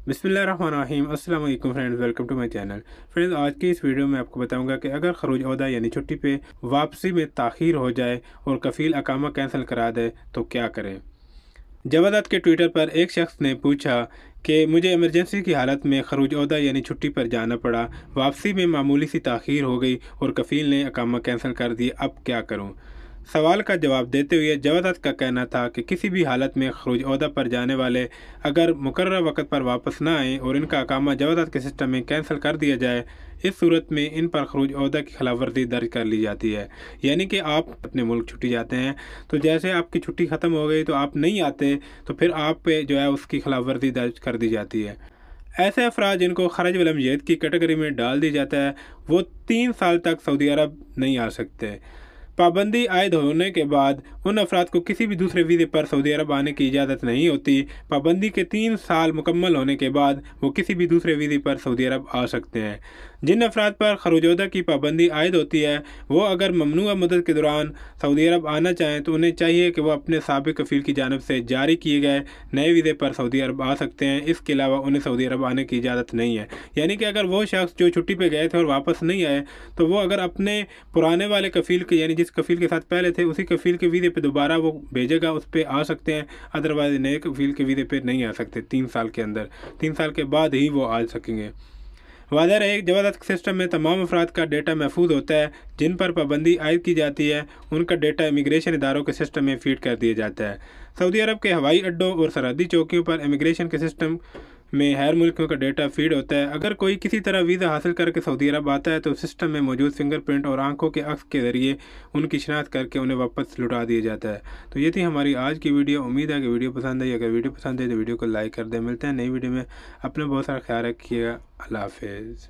बिस्मिल्लाहिर्रहमानिर्रहीम। अस्सलाम वालेकुम friends, welcome to my channel. Friends, आज की इस वीडियो में आपको बताऊंगा कि अगर खरूज ओहदा यानी छुट्टी पे वापसी में ताख़ीर हो जाए और कफ़ील अकामा कैंसिल करा दे तो क्या करें। जवादात के ट्विटर पर एक शख्स ने पूछा कि मुझे इमरजेंसी की हालत में खरूज ओहदा यानी छुट्टी पर जाना पड़ा, वापसी में मामूली सी ताख़ीर हो गई और कफ़ील ने अकामा कैंसिल कर दिए, अब क्या करूं। सवाल का जवाब देते हुए जवादात का कहना था कि किसी भी हालत में खरूज ओहदा पर जाने वाले अगर मुकर्रर वक़्त पर वापस ना आएँ और इनका अकामा जवादात के सिस्टम में कैंसिल कर दिया जाए, इस सूरत में इन पर खरूज ओहदा की खिलाफ वर्जी दर्ज कर ली जाती है। यानी कि आप अपने मुल्क छुट्टी जाते हैं, तो जैसे आपकी छुट्टी ख़त्म हो गई तो आप नहीं आते, तो फिर आप पे जो है उसकी खिलाफ वर्जी दर्ज कर दी जाती है। ऐसे अफराद जिनको खरज वल अमजद की कैटेगरी में डाल दी जाता है, वो 3 साल तक सऊदी अरब नहीं आ सकते। पाबंदी आयद होने के बाद उन अफराद को किसी भी दूसरे वीज़े पर सऊदी अरब आने की इजाज़त नहीं होती। पाबंदी के 3 साल मुकम्मल होने के बाद वो किसी भी दूसरे वीज़े पर सऊदी अरब आ सकते हैं। जिन अफराद पर खरूज ओहदा की पाबंदी आयद होती है, वो अगर ममनुआ मुद्दत के दौरान सऊदी अरब आना चाहें तो उन्हें चाहिए कि वह अपने साबिक कफ़ील की जानिब से जारी किए गए नए वीज़े पर सऊदी अरब आ सकते हैं। इसके अलावा उन्हें सऊदी अरब आने की इजाज़त नहीं है। यानी कि अगर वो शख्स जो छुट्टी पर गए थे और वापस नहीं आए, तो वो अगर अपने पुराने वाले कफ़ील के यानी जिस कफ़ील के साथ पहले थे उसी कफ़ील के वीज़े पे दोबारा वो भेजेगा, उस पर आ सकते हैं। अदरवाइज नए कफ़ील के वीज़े पे नहीं आ सकते 3 साल के अंदर। 3 साल के बाद ही वो आ सकेंगे। वाज़ेह रहे, जवादात सिस्टम में तमाम अफराद का डेटा महफूज होता है। जिन पर पाबंदी आयद की जाती है उनका डेटा इमिग्रेशन इदारों के सिस्टम में फीड कर दिया जाता है। सऊदी अरब के हवाई अड्डों और सरहदी चौकियों पर इमिग्रेशन के सिस्टम में हर मुल्कों का डेटा फीड होता है। अगर कोई किसी तरह वीज़ा हासिल करके सऊदी अरब आता है तो सिस्टम में मौजूद फिंगरप्रिंट और आंखों के अक्स के ज़रिए उनकी शनाख्त करके उन्हें वापस लौटा दिया जाता है। तो ये थी हमारी आज की वीडियो। उम्मीद है कि वीडियो पसंद आई। अगर वीडियो पसंद है तो वीडियो को लाइक कर दें। मिलते हैं नई वीडियो में। अपना बहुत सारा ख्याल रखिएगा। अल्लाह हाफिज़।